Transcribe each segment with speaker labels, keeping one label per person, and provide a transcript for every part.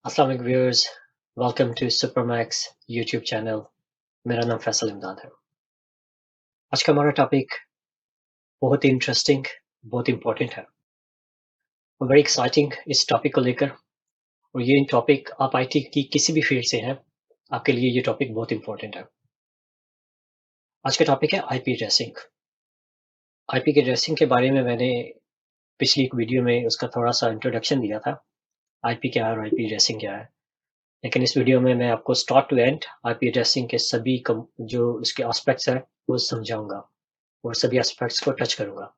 Speaker 1: अस्सलाम वालेकुम viewers, welcome to Supermax YouTube channel. मेरा नाम फैसल इमदाद है। आज का हमारा टॉपिक बहुत ही इंटरेस्टिंग, बहुत इंपॉर्टेंट है और वेरी एक्साइटिंग इस टॉपिक को लेकर। और ये टॉपिक आप आईटी की किसी भी फील्ड से हैं, आपके लिए ये टॉपिक बहुत इंपॉर्टेंट है। आज का टॉपिक है आईपी एड्रेसिंग। आईपी के एड्रेसिंग के बारे में मैंने पिछली एक वीडियो में उसका थोड़ा सा इंट्रोडक्शन दिया था। आईपी क्या है और आईपी एड्रेसिंग क्या है। लेकिन इस वीडियो में मैं आपको start to end IP addressing के सभी जो उसके एस्पेक्ट्स हैं वो समझाऊंगा और सभी एस्पेक्ट्स को टच करूंगा।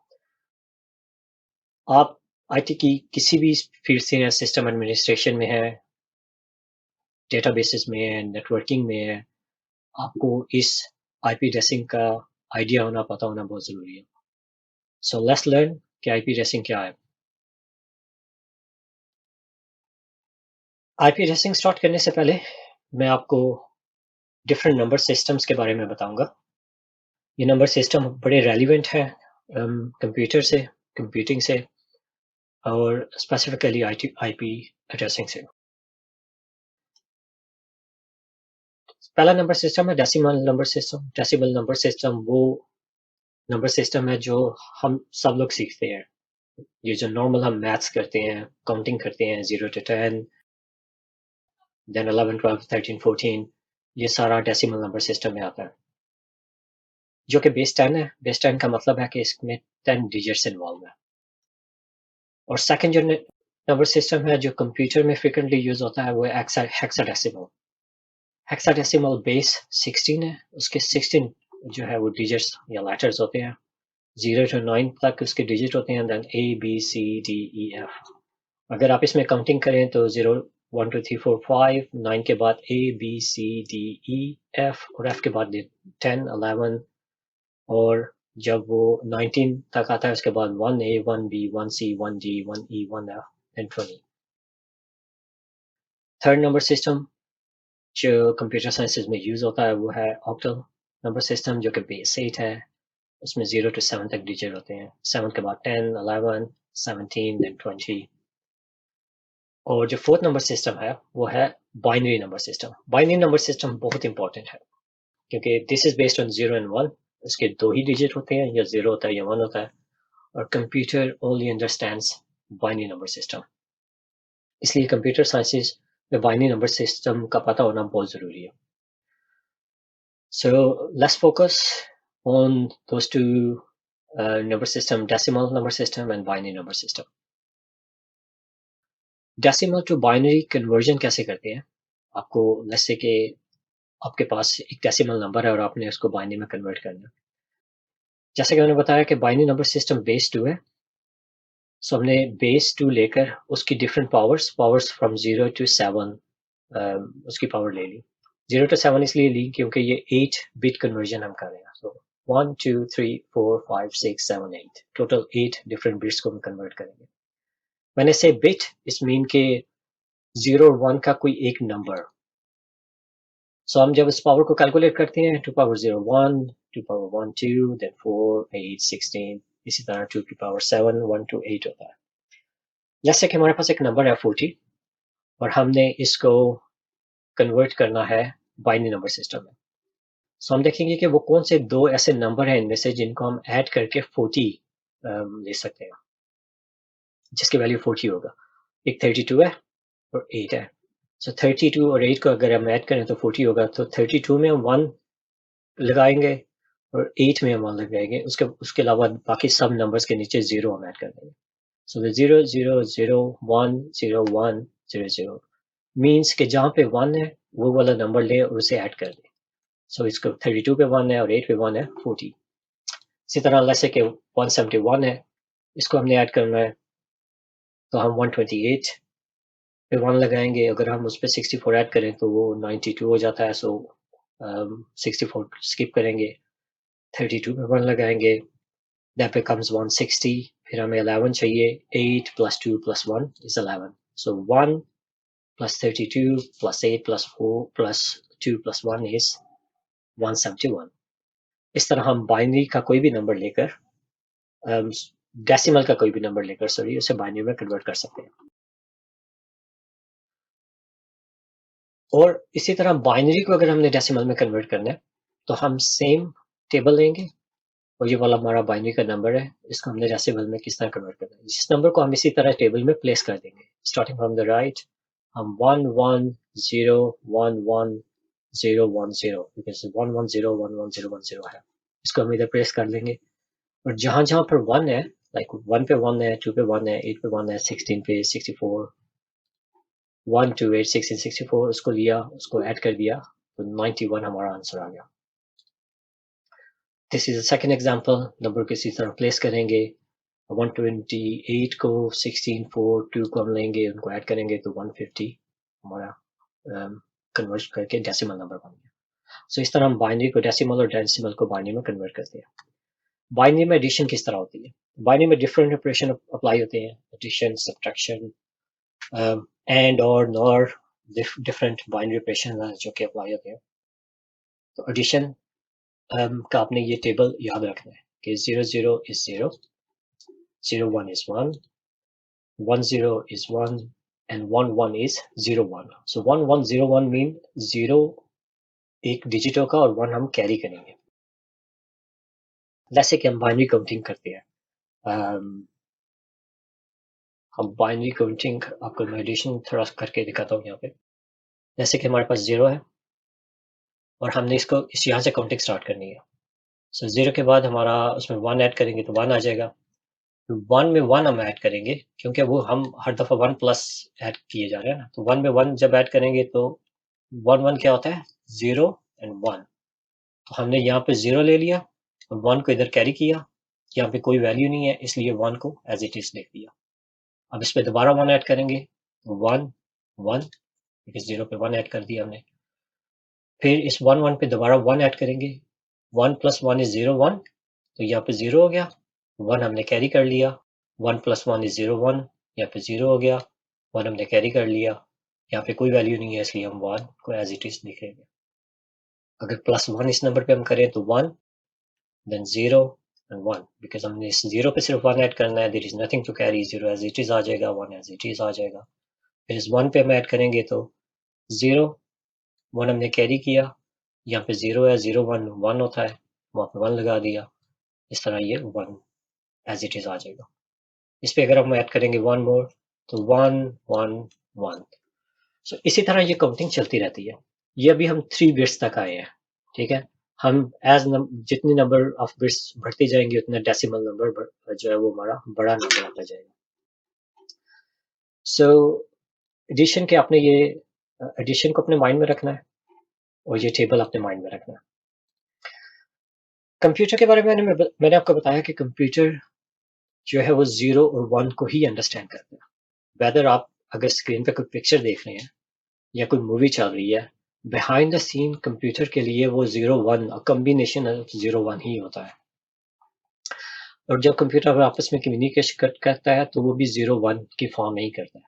Speaker 1: आप आईटी की किसी भी फील्ड से हैं, सिस्टम एडमिनिस्ट्रेशन में है, डेटाबेसेस में है, नेटवर्किंग में है, आपको इस आईपी एड्रेसिंग का आइडिया होना, पता होना बहुत ज़रूरी है। सो लेट्स लर्न कि आईपी एड्रेसिंग क्या है। आईपी एड्रेसिंग स्टार्ट करने से पहले मैं आपको डिफरेंट नंबर सिस्टम्स के बारे में बताऊंगा। ये नंबर सिस्टम बड़े रेलिवेंट है कंप्यूटर से, कंप्यूटिंग से और स्पेसिफिकली आईपी एड्रेसिंग से। पहला नंबर सिस्टम है decimal number system. Decimal number system वो नंबर सिस्टम है जो हम सब लोग सीखते हैं। ये जो नॉर्मल हम मैथ्स करते हैं, काउंटिंग करते हैं, 0 to 10, देन 11, 12, 13, 14, ये सारा डेसिमल नंबर सिस्टम में आता है, जो कि बेस 10 है। बेस 10 का मतलब है कि इसमें 10 डिजिट्स इन्वॉल्व है। और सेकंड जो नंबर सिस्टम है जो कंप्यूटर में फ्रिक्वेंटली यूज होता है वो है हेक्साडेसिमल। हेक्साडेसिमल बेस 16 है, उसके 16 जो है वो डिजिट्स या लेटर्स होते हैं। 0 to 9 तक उसके डिजिट होते हैं, देन ABCDEF। अगर आप इसमें काउंटिंग करें तो 0 1 2 3 4 5, 9 के बाद ABCDEF और F के बाद 10 11। और जब वो 19 तक आता है उसके बाद 1A 1B 1C 1D 1E 1F and 20। Third number system जो कंप्यूटर साइंसेज में यूज होता है वो है ऑक्टल नंबर सिस्टम, जो कि बेस 8 है। उसमें 0 to 7 तक डिजिट होते हैं। 7 के बाद 10 11 17 then 20। और जो फोर्थ नंबर सिस्टम है वो है binary number system. Binary number system बहुत इंपॉर्टेंट है क्योंकि this is based on 0 and 1। इसके दो ही डिजिट होते हैं, या 0 होता है या 1 होता है। और computer only understands binary number system. इसलिए कंप्यूटर साइंसेज में बाइनरी नंबर सिस्टम का पता होना बहुत जरूरी है। So let's focus on those two number system, decimal number system and binary number system. Decimal to binary conversion कैसे करते हैं? आपको लेट्स से कि आपके पास एक डेसिमल नंबर है और आपने उसको बाइनरी में कन्वर्ट करना है। जैसे कि मैंने बताया कि बाइनरी नंबर सिस्टम बेस 2 है। सो हमने बेस 2 लेकर उसकी डिफरेंट पावर्स फ्रॉम 0 to 7 उसकी पावर ले ली। 0 to 7 इसलिए ली क्योंकि ये 8 बिट कन्वर्जन हम कर रहे हैं। सो 1 2 3 4 5 6 7 8 टोटल 8 डिफरेंट बिट्स को हम कन्वर्ट करेंगे। मैंने से बिट इस मीन के 0 और 1 का कोई एक नंबर। सो हम जब इस पावर को कैलकुलेट करते हैं 2 power 0 1, 2 power 1 2, then 4 8 16, इसी तरह 2 to power 7 1 to 8 होता है। जैसे कि हमारे पास एक नंबर है 40 और हमने इसको कन्वर्ट करना है बाइनरी नंबर सिस्टम में। सो हम देखेंगे कि वो कौन से दो ऐसे नंबर हैं इनमें से जिनको हम ऐड करके 40 ले सकते हैं, जिसकी वैल्यू 40 होगा। एक 32 है और 8 है। सो 32 और 8 को अगर हम ऐड करें तो 40 होगा। तो 32 में हम 1 लगाएंगे और 8 में हम 1 लगाएंगे। उसके उसके अलावा बाकी सब नंबर्स के नीचे 0 हम ऐड कर देंगे। सो द 0 0 0 1 0 1 0 0 मीन्स कि जहाँ पे 1 है वो वाला नंबर ले और उसे ऐड कर दें। सो इसको 32 पे 1 है और 8 पे 1 है 40। इसी तरह जैसे कि 171 है, इसको हमने ऐड करना है तो हम 128 पे 1 लगाएंगे। अगर हम उस पर 64 ऐड करें तो वो 92 हो जाता है। सो 64 स्किप करेंगे, 32 पे 1 लगाएंगे, that becomes 160। फिर हमें 11 चाहिए। 8 plus 2 plus 1 is 11। So 1 plus 32 plus 8 plus 4 plus 2 plus 1 is 171। इस तरह हम बाइनरी का कोई भी नंबर लेकर डेसिमल का कोई भी नंबर लेकर उसे बाइनरी में कन्वर्ट कर सकते हैं। और इसी तरह बाइनरी को अगर हमने डेसिमल में कन्वर्ट करना है तो हम सेम टेबल लेंगे और ये वाला हमारा बाइनरी का नंबर है, इसको हमने डेसिमल में किस तरह कन्वर्ट करना है। जिस नंबर को हम इसी तरह टेबल में प्लेस कर देंगे स्टार्टिंग फ्रॉम द राइट, हम 1 1 0 1 1 0 1 0 बिकॉज 1 1 0 1 1 0 1 0 है, इसको हम इधर प्लेस कर लेंगे और जहां जहां पर 1 है, लाइक 1 पे 1 है, 2 पे 1 है, 8 पे 1 है, 16 पे 64, 1 2 8 16 64, उसको लिया, उसको ऐड कर दिया तो 91 हमारा आंसर आ गया। This is a second example, number को इसी तरह प्लेस करेंगे, 128 को 16 4 2 को हम लेंगे, उनको ऐड करेंगे तो 150 हमारा कन्वर्ट करके डेसिमल नंबर बन गया। सो इस तरह हम बाइनरी को डेसिमल और डेसिमल को बाइनरी में कन्वर्ट करते हैं। बाइनरी में एडिशन किस तरह होती है? बाइनरी में डिफरेंट ऑपरेशन अप्लाई होते हैं, एडिशन, सब्ट्रैक्शन, एंड और नॉर, डिफरेंट बाइनरी ऑपरेशन जो कि अप्लाई होते हैं। तो एडिशन का आपने ये टेबल याद रखना है कि 0 0 is 0, 0 1 is 1, 1 0 is 1 and 1 1 is 0 1. So 1 1 0 1 mean 0 एक डिजिट होगा और 1 हम कैरी करेंगे। जैसे कि हम बाइनरी काउंटिंग करते हैं, हम बाइनरी काउंटिंग आपको मैं एडिशन थोड़ा करके दिखाता हूँ यहाँ पे। जैसे कि हमारे पास 0 है और हमने इसको यहाँ से काउंटिंग स्टार्ट करनी है। सो 0 के बाद हमारा उसमें 1 ऐड करेंगे तो 1 आ जाएगा। 1 में 1 हम ऐड करेंगे क्योंकि वो हम हर दफ़ा 1 प्लस ऐड किए जा रहे हैं ना, तो 1 में 1 जब ऐड करेंगे तो 1 1 क्या होता है? 0 एंड 1। तो हमने यहाँ पे 0 ले लिया और 1 को इधर कैरी किया, यहाँ पे कोई वैल्यू नहीं है इसलिए 1 को एज इट इज लिख दिया। अब इस पे दोबारा 1 ऐड करेंगे तो 1 1, बिकॉज 0 पे 1 ऐड कर दिया हमने। फिर इस 1 1 पे दोबारा 1 ऐड करेंगे, 1 प्लस 1 इज 0 1, तो यहाँ पे 0 हो गया, 1 हमने कैरी कर लिया, 1 प्लस 1 इज 0 1, यहाँ पे 0 हो गया, 1 हमने कैरी कर लिया, यहाँ पे कोई वैल्यू नहीं है इसलिए हम 1 को एज इट इज लिखेंगे। अगर प्लस 1 इस नंबर पे हम करें तो 1 देन 0 एंड 1, बिकॉज हमने इस 0 पे सिर्फ 1 ऐड करना है, there is nothing to carry, 0 as it is आ जाएगा, 1 एज इट इज आ जाएगा। फिर इस 1 पे हम ऐड करेंगे तो 0 1 हमने कैरी किया, यहाँ पे 0 है, 0 1 1 होता है, वहाँ पे 1 लगा दिया, इस तरह ये 1 एज इट इज आ जाएगा। इस पे अगर हम ऐड करेंगे 1 मोर तो 1 1 1। सो इसी तरह ये काउंटिंग चलती रहती है। ये अभी हम 3 बिट्स तक आए हैं, ठीक है। हम जितनी नंबर ऑफ बिट्स बढ़ती जाएंगे उतना डेसिमल नंबर जो है वो हमारा बड़ा नंबर आता जाएगा। सो एडिशन के आपने ये एडिशन को अपने माइंड में रखना है और ये टेबल अपने माइंड में रखना है। कंप्यूटर के बारे में मैंने आपको बताया कि कंप्यूटर जो है वो 0 और 1 को ही अंडरस्टैंड करता है। वेदर आप अगर स्क्रीन पे कोई पिक्चर देख रहे हैं या कोई मूवी चल रही है, बिहाइंड द सीन कंप्यूटर के लिए वो 0 1 कॉम्बिनेशन ऑफ 0 1 ही होता है। और जब कंप्यूटर आपस में कम्युनिकेशन करता है तो वो भी 0 1 की फॉर्म में ही करता है।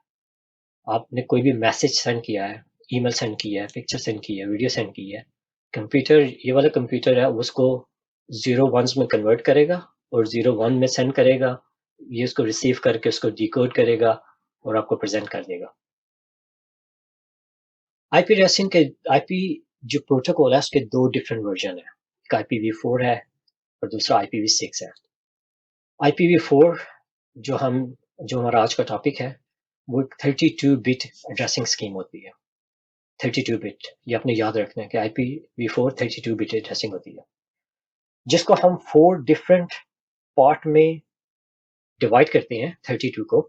Speaker 1: आपने कोई भी मैसेज सेंड किया है, ईमेल सेंड किया है, पिक्चर सेंड की है, वीडियो सेंड की है, कंप्यूटर, ये वाला कंप्यूटर है, उसको 0 1s में कन्वर्ट करेगा और 0 1 में सेंड करेगा, ये उसको रिसीव करके उसको डिकोड करेगा और आपको प्रेजेंट कर देगा। आईपी रेसिंग के आईपी जो प्रोटोकॉल है उसके 2 डिफरेंट वर्जन है, एक IPv4 है और दूसरा IPv6 है। IPv4 जो हमारा आज का टॉपिक है वो 32 बिट एड्रेसिंग स्कीम होती है। 32 बिट, ये आपने याद रखना है कि IPv4 32 बिट एड्रेसिंग होती है, जिसको हम 4 डिफरेंट पार्ट में डिवाइड करते हैं। 32 को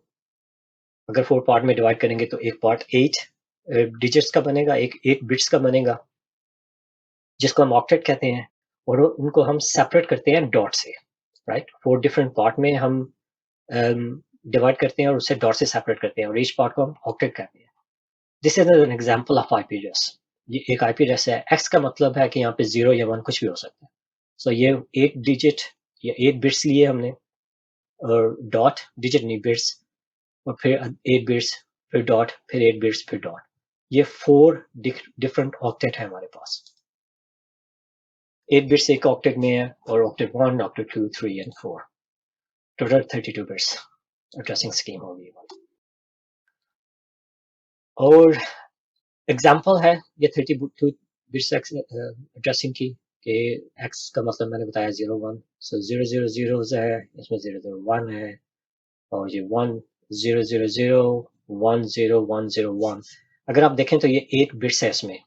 Speaker 1: अगर 4 पार्ट में डिवाइड करेंगे तो एक पार्ट 8 डिजिट्स का बनेगा, एक 8 बिट्स का बनेगा, जिसको हम ऑक्टेट कहते हैं, और उनको हम सेपरेट करते हैं डॉट से, राइट। 4 डिफरेंट पार्ट में हम डिवाइड करते हैं और उससे डॉट से सेपरेट करते हैं और ईच पार्ट को हम ऑक्टेट कहते हैं। This is an example of IP address. ये एक आईपी एड्रेस है, एक्स का मतलब है कि यहाँ पे 0 या 1 कुछ भी हो सकता है। सो ये 8 डिजिट या 8 बिट्स लिए हमने, और डॉट डिजिट नहीं बिट्स, और फिर 8 बिट्स, फिर डॉट, फिर 8 बिट्स, फिर डॉट। ये 4 डिफरेंट ऑक्टेट है हमारे पास। 8 बिट्स एक ऑक्टेट में है और octet 1, octet 2, 3 and 4, total 32 bits addressing scheme होगी। और एग्जाम्पल है ये 32 बिट्स एड्रेसिंग की कि एक्स का मतलब मैंने बताया 01, सो 000 है, इसमें 001 है, और ये 1000 100101। अगर आप देखें तो ये 8 बिट्स है इसमें,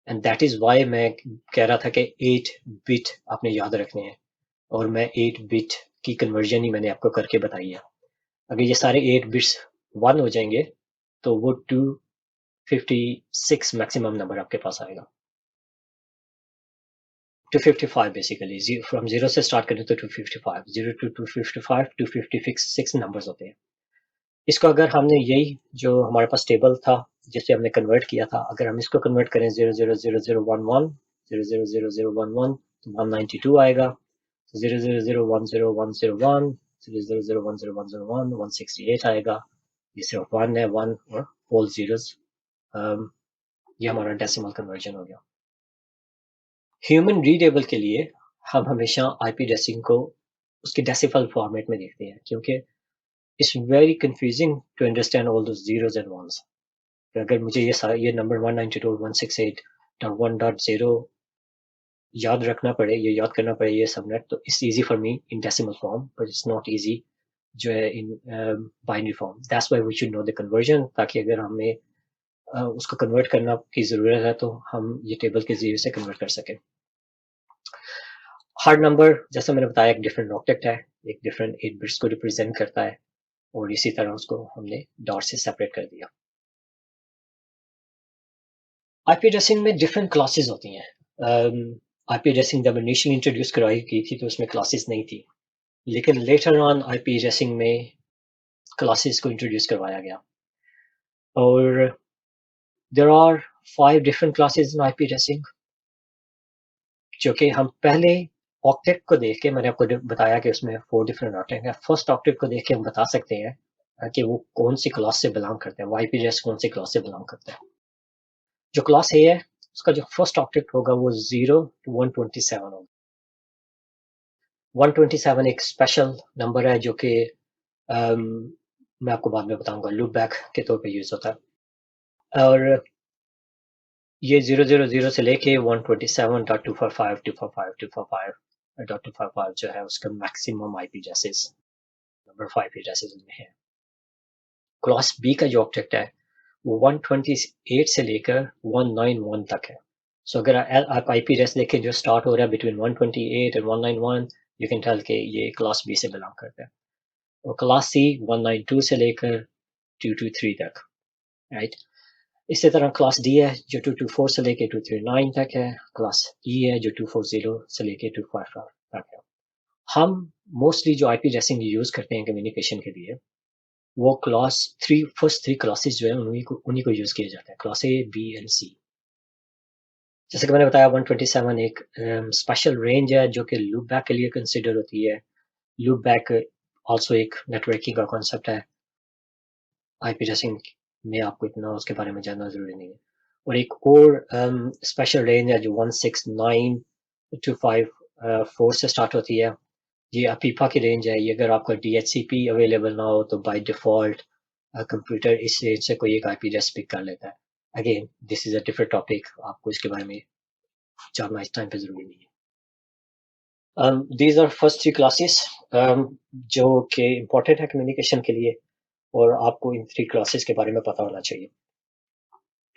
Speaker 1: एंड दैट इज वाई मैं कह रहा था कि 8 बिट आपने याद रखने हैं, और मैं 8 बिट की कन्वर्जन ही मैंने आपको करके बताई है। अगर ये सारे 8 बिट्स 1 हो जाएंगे तो वो 256 मैक्सिमम नंबर आपके पास आएगा। 255 बेसिकली, फ्रॉम 0 से स्टार्ट करें तो 255, 0 to 255, 256 नंबर्स होते हैं। इसको अगर हमने यही जो हमारे पास टेबल था जिसे हमने कन्वर्ट किया था, अगर हम इसको कन्वर्ट करें 000011 000011 तो 192 आएगा, 00010101 00010101 168 आएगा। ये सिर्फ 1 है, 1 और होल जीरोस। ये हमारा डेसिमल कन्वर्जन हो गया। ह्यूमन रीडेबल के लिए हम हमेशा आईपी एड्रेसिंग को उसके डेसिमल फॉर्मेट में देखते हैं, क्योंकि it's very confusing to understand all those zeros and ones. अगर मुझे ये नंबर 192.168.1.0 याद रखना पड़े, ये याद करना पड़े ये सबनेट, तो it's easy for me in decimal form, but it's not easy जो है in binary form. That's why we should know the conversion, ताकि अगर हमें उसको कन्वर्ट करना की ज़रूरत है तो हम ये टेबल के जरिए से कन्वर्ट कर सकें। हर नंबर जैसा मैंने बताया एक डिफरेंट ऑब्जेक्ट है, एक डिफरेंट 8 बिट्स को रिप्रेजेंट करता है, और इसी तरह उसको हमने डॉट से सेपरेट कर दिया। आईपी एड्रेसिंग में डिफरेंट क्लासेस होती हैं। आईपी एड्रेसिंग जब इनिशियली इंट्रोड्यूस कराई गई थी तो उसमें क्लासेस नहीं थी, लेकिन लेटर ऑन आईपी एड्रेसिंग में क्लासेस को इंट्रोड्यूस करवाया गया, और there are 5 different classes in IP addressing, जो कि हम पहले ऑक्टेट को देख के, मैंने आपको बताया कि उसमें 4 डिफरेंट ऑक्टेट हैं। फर्स्ट ऑक्टेट को देख के हम बता सकते हैं कि वो कौन सी क्लास से बिलोंग करते हैं, वो आईपी एड्रेस कौन सी क्लास से बिलोंग करता है। जो क्लास ए है उसका जो फर्स्ट ऑक्टेट होगा वो 0 to 127 होगा। 127 एक स्पेशल नंबर है जो कि मैं आपको बाद में बताऊंगा, लूप बैक के तौर पे यूज होता है। और ये 000 से लेके 127.245.245.245.255 जो है उसका maximum IP addresses, number 5 addresses में है। क्लास बी का जो ऑब्जेक्ट है वो 128 से लेकर 191 तक है। सो अगर आप आईपी एड्रेस देखें जो स्टार्ट हो रहा है between 128 and 191, you can tell के ये क्लास बी से बिलोंग करता है। और क्लास सी 192 से लेकर 223 तक, राइट। इसी तरह क्लास डी है जो 224 से लेकर 239 तक है। क्लास ई है जो 240 से लेकर 255 तक है। हम मोस्टली जो आईपी एड्रेसिंग यूज करते हैं कम्युनिकेशन के लिए, वो क्लास 3 फर्स्ट 3 क्लासेस जो है उन्हीं को यूज किया जाता है, क्लास ए बी एंड सी। जैसे कि मैंने बताया 127 एक स्पेशल रेंज है जो कि लूप बैक के लिए कंसिडर होती है। लूप बैक आल्सो एक नेटवर्किंग का कॉन्सेप्ट है। आईपी एड्रेसिंग में आपको इतना उसके बारे में जानना जरूरी नहीं है। और एक और स्पेशल रेंज है जो 169.254 से स्टार्ट होती है। ये अपीपा की रेंज है। ये अगर आपका DHCP अवेलेबल ना हो तो बाय डिफॉल्ट कंप्यूटर इस रेंज से कोई एक आईपी एड्रेस पिक कर लेता है। Again this is a different topic, आपको इसके बारे में जानना इस टाइम पे जरूरी नहीं है। दीज आर फर्स्ट 3 क्लासेस जो कि इम्पोर्टेंट है कम्युनिकेशन के लिए, और आपको इन 3 क्लासेस के बारे में पता होना चाहिए।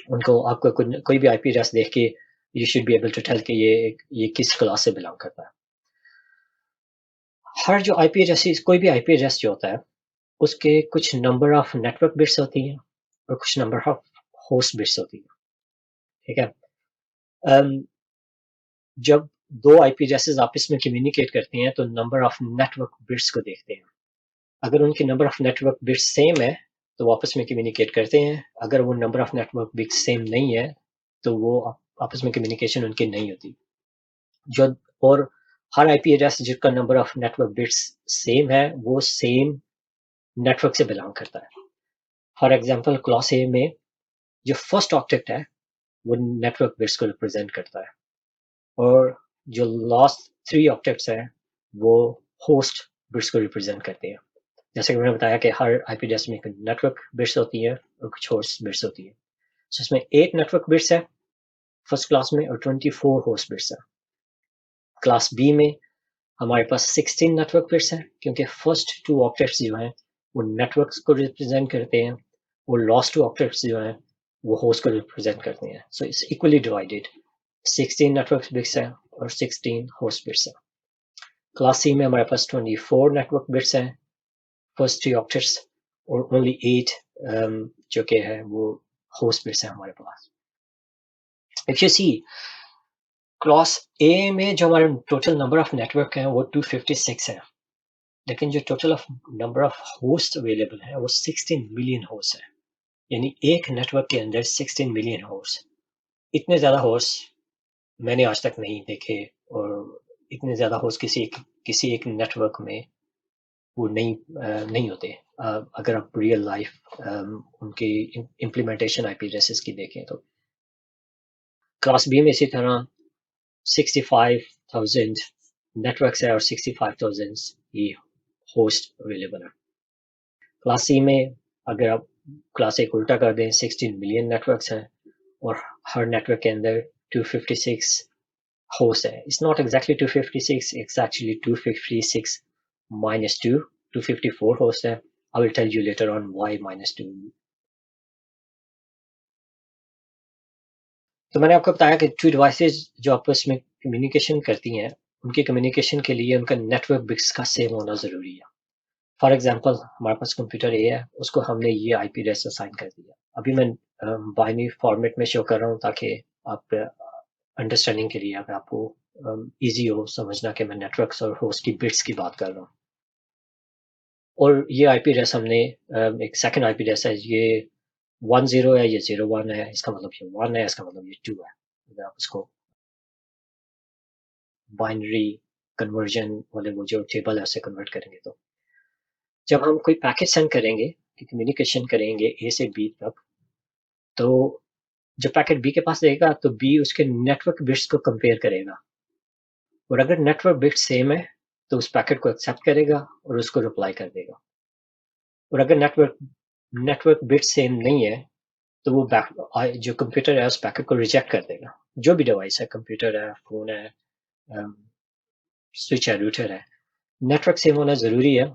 Speaker 1: उनको आपको कोई भी आईपी एड्रेस देख के you should be able to tell कि ये किस क्लास से बिलोंग करता है। हर जो आईपी एड्रेस, कोई भी आईपी एड्रेस जो होता है उसके कुछ नंबर ऑफ नेटवर्क बिट्स होती हैं और कुछ नंबर ऑफ होस्ट बिट्स होती है, ठीक है। जब 2 आईपी एड्रेसेस आपस में कम्युनिकेट करती हैं तो नंबर ऑफ नेटवर्क बिट्स को देखते हैं। अगर उनकी number of network bits same है तो वो आपस में कम्युनिकेट करते हैं। अगर वो number of network bits same नहीं है तो वो आपस में कम्युनिकेशन उनकी नहीं होती। जो और हर आईपी एड्रेस जिसका number of network bits same है वो सेम नेटवर्क से बिलोंग करता है। फॉर एग्जांपल क्लास ए में जो फर्स्ट ऑब्जेक्ट है वो नेटवर्क बिट्स को रिप्रेजेंट करता है, और जो लास्ट 3 ऑब्जेक्ट्स हैं वो होस्ट बिट्स को रिप्रेजेंट करते हैं। जैसे कि मैंने बताया कि हर आईपी एड्रेस में नेटवर्क बिट्स होती है और कुछ होस्ट बिट्स होती है। जिसमें 8 नेटवर्क बिट्स है फर्स्ट क्लास में और 24 होस्ट बिट्स है। क्लास बी में हमारे पास 16 नेटवर्क बिट्स हैं क्योंकि फर्स्ट 2 ऑक्टेट्स जो हैं वो नेटवर्क्स को रिप्रेजेंट करते हैं, वो लास्ट 2 ऑक्टेट्स जो हैं वो होस्ट को रिप्रेजेंट करते हैं। So it's equally divided, 16 network bits हैं और 16 होस्ट बिट्स हैं। क्लास सी में हमारे पास 24 नेटवर्क बिट्स हैं फर्स्ट 3 ऑक्टेट्स और ओनली 8 जो कि है वो होस्ट बिट्स हैं हमारे पास। If you see class A में जो हमारे टोटल नंबर ऑफ नेटवर्क हैं वो 256 है, लेकिन जो total of number of host available है वो 16 मिलियन होस्ट है। यानी एक नेटवर्क के अंदर 16 मिलियन होस्ट। इतने ज्यादा होस्ट मैंने आज तक नहीं देखे और इतने ज्यादा होस्ट किसी एक नेटवर्क में वो नहीं होते। अगर आप रियल लाइफ उनकी इम्प्लीमेंटेशन आईपी एड्रेसेस की देखें तो क्लास बी में इसी तरह 65,000 नेटवर्क्स है और 65,000 ये होस्ट अवेलेबल है। क्लास सी में अगर आप क्लास ए को उल्टा कर दें 16 मिलियन नेटवर्क्स हैं और हर नेटवर्क के अंदर 256 होस्ट है। It's not exactly 256, it's actually 256 minus 2, 254 host है। I will tell you later on why minus 2. तो मैंने आपको बताया कि 2 डिवाइसेस जो आपस में कम्युनिकेशन करती हैं उनके कम्युनिकेशन के लिए उनका नेटवर्क बिट्स का सेम होना ज़रूरी है। फॉर एग्जांपल हमारे पास कंप्यूटर ए है, उसको हमने ये आईपी एड्रेस असाइन कर दिया। अभी मैं बाइनरी फॉर्मेट में शो कर रहा हूँ ताकि आप अंडरस्टैंडिंग के लिए अगर आपको इजी हो समझना कि मैं नेटवर्क्स और होस्ट की बिट्स की बात कर रहा हूँ। और ये आईपी एड्रेस हमने एक सेकंड आईपी एड्रेस है, ये 10 है, ये 01 है, इसका मतलब ये 1 है, इसका मतलब ये 2 है। अगर आप इसको बाइनरी कन्वर्जन वाले वो जो टेबल है उससे कन्वर्ट करेंगे तो जब हम कोई पैकेट सेंड करेंगे कि कम्युनिकेशन करेंगे ए से बी तक, तो जब पैकेट बी के पास जाएगा तो बी उसके नेटवर्क बिट्स को कंपेयर करेगा और अगर नेटवर्क बिट सेम है तो उस पैकेट को एक्सेप्ट करेगा और उसको रिप्लाई कर देगा। और अगर नेटवर्क बिट सेम नहीं है तो वो जो कंप्यूटर है उस पैकेट को रिजेक्ट कर देगा। जो भी डिवाइस है, कंप्यूटर है, फोन है, स्विच है, रूटर है, नेटवर्क सेम होना जरूरी है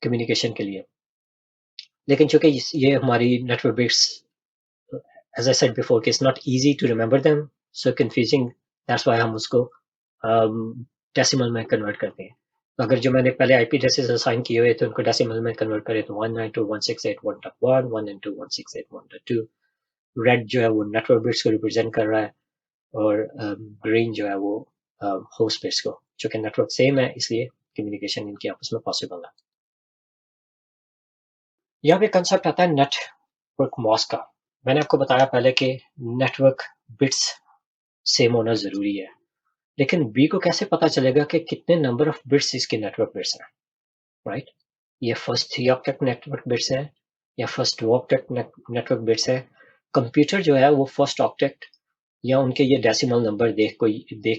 Speaker 1: कम्युनिकेशन के लिए। लेकिन चूंकि ये हमारी network bits, as I said before, कि it's not easy to remember them, so confusing, that's why हम उसको डेसिमल में कन्वर्ट करते हैं। तो अगर जो मैंने पहले आईपी एड्रेसेस असाइन किए हुए थे उनको डेसिमल में कन्वर्ट करें तो 192.168.1, 192.168.1.2। रेड जो है वो नेटवर्क बिट्स को रिप्रेजेंट कर रहा है और ग्रीन जो है वो होस्ट बिट्स को। चूंकि नेटवर्क सेम है इसलिए कम्युनिकेशन इनकी आपस में पॉसिबल है। यहाँ पे कंसेप्ट आता है नेटवर्क मास्क का। मैंने आपको बताया पहले कि नेटवर्क बिट्स सेम होना जरूरी है, लेकिन बी को कैसे पता चलेगा कि कितने नंबर ऑफ बिट्स इसके नेटवर्क बिट्स हैं, राइट? ये फर्स्ट 3 ऑक्टेट नेटवर्क बिट्स हैं या फर्स्ट 2 ऑक्टेट नेटवर्क बिट्स है। कंप्यूटर जो है वो फर्स्ट ऑक्टेट या उनके ये डेसिमल नंबर देख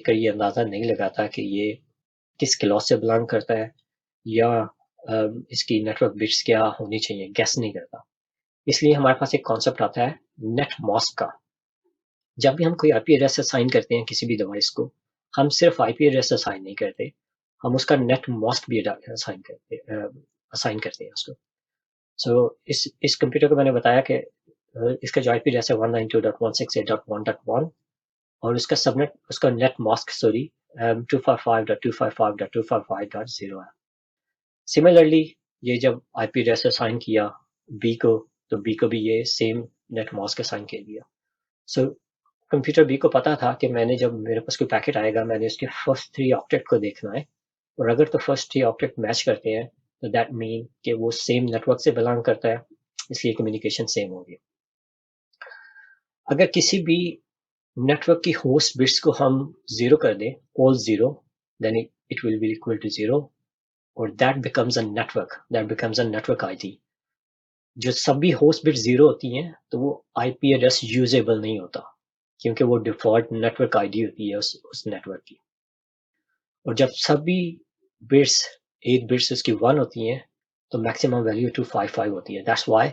Speaker 1: कर ये अंदाजा नहीं लगाता कि ये किस क्लॉज से बिलोंग करता है या इसकी नेटवर्क बिट्स क्या होनी चाहिए, गैस नहीं करता। इसलिए हमारे पास एक कॉन्सेप्ट आता है नेट मास्क का। जब भी हम कोई आईपी एड्रेस असाइन करते हैं किसी भी डिवाइस को, हम सिर्फ आईपी एड्रेस असाइन नहीं करते, हम उसका नेट मास्क भी असाइन करते हैं उसको। सो इस कंप्यूटर को मैंने बताया कि इसका जो आईपी एड्रेस है 192.168.1.1 और उसका नेट मास्क 255.255.255.0 है। सिमिलरली ये जब आईपी एड्रेस असाइन किया बी को, तो बी को भी ये सेम नेट मास्क असाइन कर दिया। सो कंप्यूटर बी को पता था कि जब मेरे पास कोई पैकेट आएगा मैंने उसके फर्स्ट 3 ऑक्टेट को देखना है और अगर तो फर्स्ट 3 ऑक्टेट मैच करते हैं तो दैट मीन कि वो सेम नेटवर्क से बिलोंग करता है, इसलिए कम्युनिकेशन सेम होगी। अगर किसी भी नेटवर्क की होस्ट बिट्स को हम 0 कर दें, all 0, then it will be equal to 0 और that becomes a network ID. जो सभी होस्ट बिट 0 होती हैं तो वो आईपी एड्रेस यूजेबल नहीं होता क्योंकि वो डिफॉल्ट नेटवर्क आईडी होती है उस नेटवर्क की। और जब सभी बिट्स 8 बिट्स उसकी 1 होती हैं तो मैक्सिमम वैल्यू 255 होती है। दैट्स व्हाई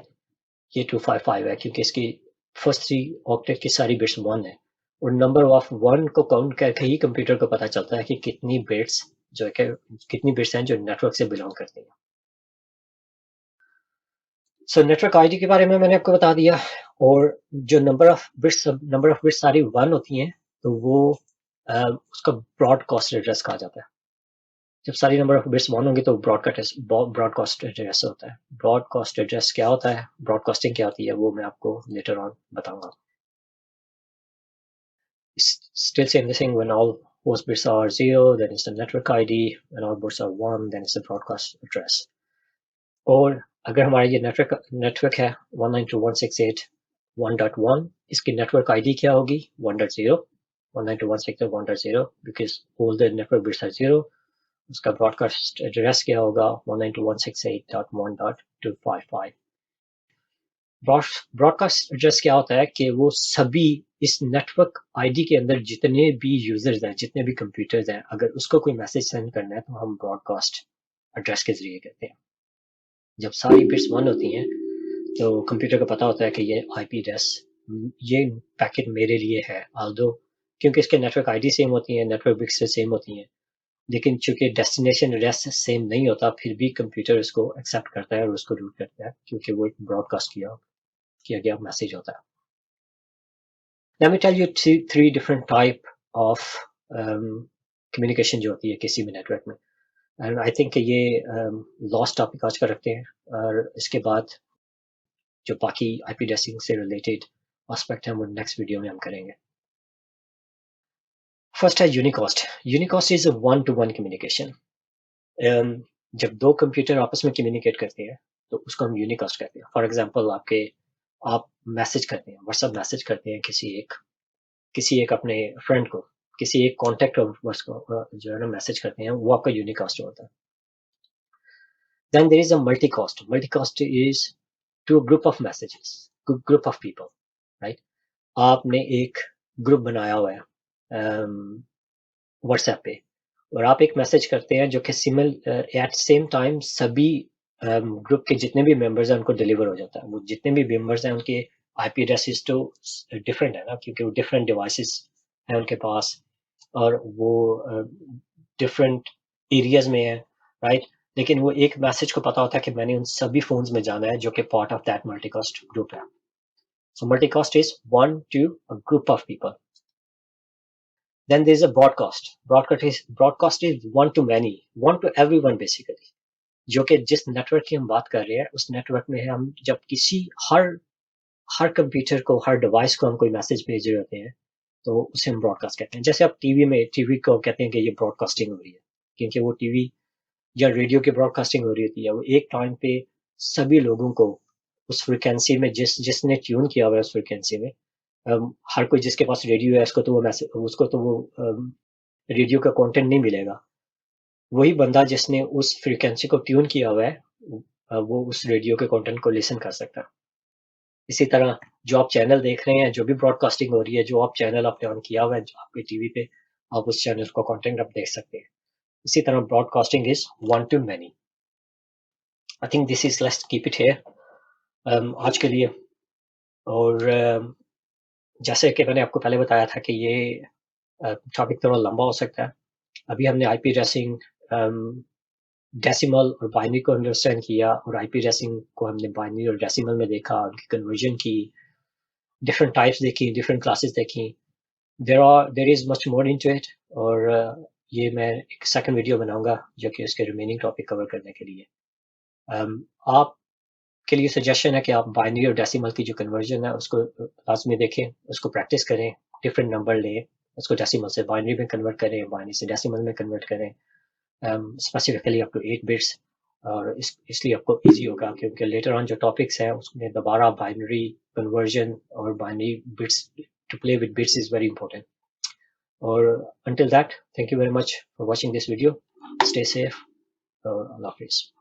Speaker 1: ये 255 है, क्योंकि इसकी फर्स्ट 3 ऑक्टेट की सारी बिट्स 1 है और नंबर ऑफ 1 को काउंट करके ही कंप्यूटर को पता चलता है कि कितनी बिट्स जो है कि कितनी बिट्स हैं जो नेटवर्क से बिलोंग करती हैं। सो नेटवर्क आईडी के बारे में मैंने आपको बता दिया और जो नंबर ऑफ बिट्स सारी 1 होती हैं तो वो उसका ब्रॉडकास्ट एड्रेस कहा जाता है। जब सारी नंबर ऑफ बिट्स 1 होंगे तो ब्रॉडकास्ट एड्रेस होता है। ब्रॉडकास्ट एड्रेस क्या होता है, ब्रॉडकास्टिंग क्या होती है, वो मैं आपको लेटर ऑन बताऊंगा। Still same thing, when all host bits are 0 then it's the network ID, when all bits are 1 then it's the broadcast address। और अगर हमारा ये नेटवर्क है 192.168.1.1, इसकी नेटवर्क आईडी क्या होगी 1.0, 192.168.1.0 because all the network bits are 0। उसका broadcast address क्या होगा 192.168.1.255। ब्रॉडकास्ट एड्रेस क्या होता है कि वो सभी इस नेटवर्क आईडी के अंदर जितने भी यूजर्स हैं, जितने भी कंप्यूटर्स हैं, अगर उसको कोई मैसेज सेंड करना है तो हम ब्रॉडकास्ट एड्रेस के जरिए करते हैं। जब सारी बिट्स 1 होती हैं तो कंप्यूटर को पता होता है कि ये आईपी एड्रेस, ये पैकेट मेरे लिए है, आल्दो क्योंकि इसके नेटवर्क आईडी सेम होती है, नेटवर्क बिट्स सेम होती हैं, लेकिन चूंकि डेस्टिनेशन एड्रेस सेम नहीं होता फिर भी कंप्यूटर उसको एक्सेप्ट करता है और उसको रूट करता है क्योंकि वो एक ब्रॉडकास्ट किया गया मैसेज होता है। Let me tell you three different type of communication जो होती है किसी भी नेटवर्क में, एंड आई थिंक ये लास्ट टॉपिक आज का रखते हैं और इसके बाद जो बाकी आईपी एड्रेसिंग से रिलेटेड एस्पेक्ट है वो नेक्स्ट वीडियो में हम करेंगे। फर्स्ट है unicast. Unicast is a one two one communication. जब दो कंप्यूटर आपस में कम्युनिकेट करते हैं तो उसको हम यूनिकास्ट कहते हैं। फॉर एग्जांपल आप मैसेज करते हैं, व्हाट्सएप मैसेज करते हैं किसी एक अपने फ्रेंड को, किसी एक कॉन्टेक्ट को जो है ना मैसेज करते हैं, वो आपका यूनिकास्ट होता है। Then there is a multicast. Multicast is to group of messages, group of people, right. आपने एक ग्रुप बनाया हुआ है व्हाट्सएप पे और आप एक मैसेज करते हैं जो कि एट सेम टाइम सभी ग्रुप के जितने भी मेंबर्स हैं उनको डिलीवर हो जाता है। वो जितने भी मेंबर्स हैं उनके आईपी एड्रेसेस तो डिफरेंट है ना, क्योंकि वो डिफरेंट डिवाइसेस हैं उनके पास और वो डिफरेंट एरियाज में है, राइट। लेकिन वो एक मैसेज को पता होता है कि मैंने उन सभी फोन्स में जाना है जो कि part of that multicast group है। So multicast is one to a group of people. Then there's a broadcast. Broadcast is one to many, one to everyone basically। जो कि जिस नेटवर्क की हम बात कर रहे हैं उस नेटवर्क में हम जब हर कंप्यूटर को, हर डिवाइस को हम कोई मैसेज भेज रहे होते हैं तो उसे हम ब्रॉडकास्ट कहते हैं। जैसे आप टीवी को कहते हैं कि ये ब्रॉडकास्टिंग हो रही है, क्योंकि वो टीवी या रेडियो की ब्रॉडकास्टिंग हो रही होती है। वो एक टाइम पे सभी लोगों को उस फ्रिक्वेंसी में जिसने ट्यून किया हुआ है उस फ्रिक्वेंसी में, हर कोई जिसके पास रेडियो है उसको तो वो रेडियो का कंटेंट नहीं मिलेगा। वही बंदा जिसने उस फ्रीक्वेंसी को ट्यून किया हुआ है वो उस रेडियो के कंटेंट को लिसन कर सकता है। इसी तरह जो आप चैनल देख रहे हैं, जो भी ब्रॉडकास्टिंग हो रही है, जो आप चैनल आपने ऑन किया हुआ है आपके टीवी पे, आप उस चैनल का कंटेंट आप देख सकते हैं। इसी तरह broadcasting is one to many. I think this is let's keep it here आज के लिए। और जैसे कि मैंने आपको पहले बताया था कि ये टॉपिक थोड़ा लंबा हो सकता है। अभी हमने आईपी एड्रेसिंग, डेसिमल और बाइनरी को अंडरस्टैंड किया और आईपी एड्रेसिंग को हमने बाइनरी और डेसिमल में देखा, उनकी कन्वर्जन की, डिफरेंट टाइप्स देखी, डिफरेंट क्लासेस देखी। There is much more into it और ये मैं एक सेकंड वीडियो बनाऊंगा जो कि उसके रिमेनिंग टॉपिक कवर करने के लिए। आपके लिए सजेशन है कि आप बाइनरी और डेसिमल की जो कन्वर्जन है उसको लाजमी देखें, उसको प्रैक्टिस करें, डिफरेंट नंबर लें, उसको डेसिमल से बाइनरी में कन्वर्ट करें, बाइनरी से डेसिमल में कन्वर्ट करें, स्पेसिफिकली अप टू 8 बिट्स। और इसलिए आपको इजी होगा क्योंकि लेटर ऑन जो टॉपिक्स हैं उसमें दोबारा बाइनरी कन्वर्जन और binary bits to play with bits is very important. और until that, thank you very much for watching this video. Stay safe और अल्लाह हाफिज़।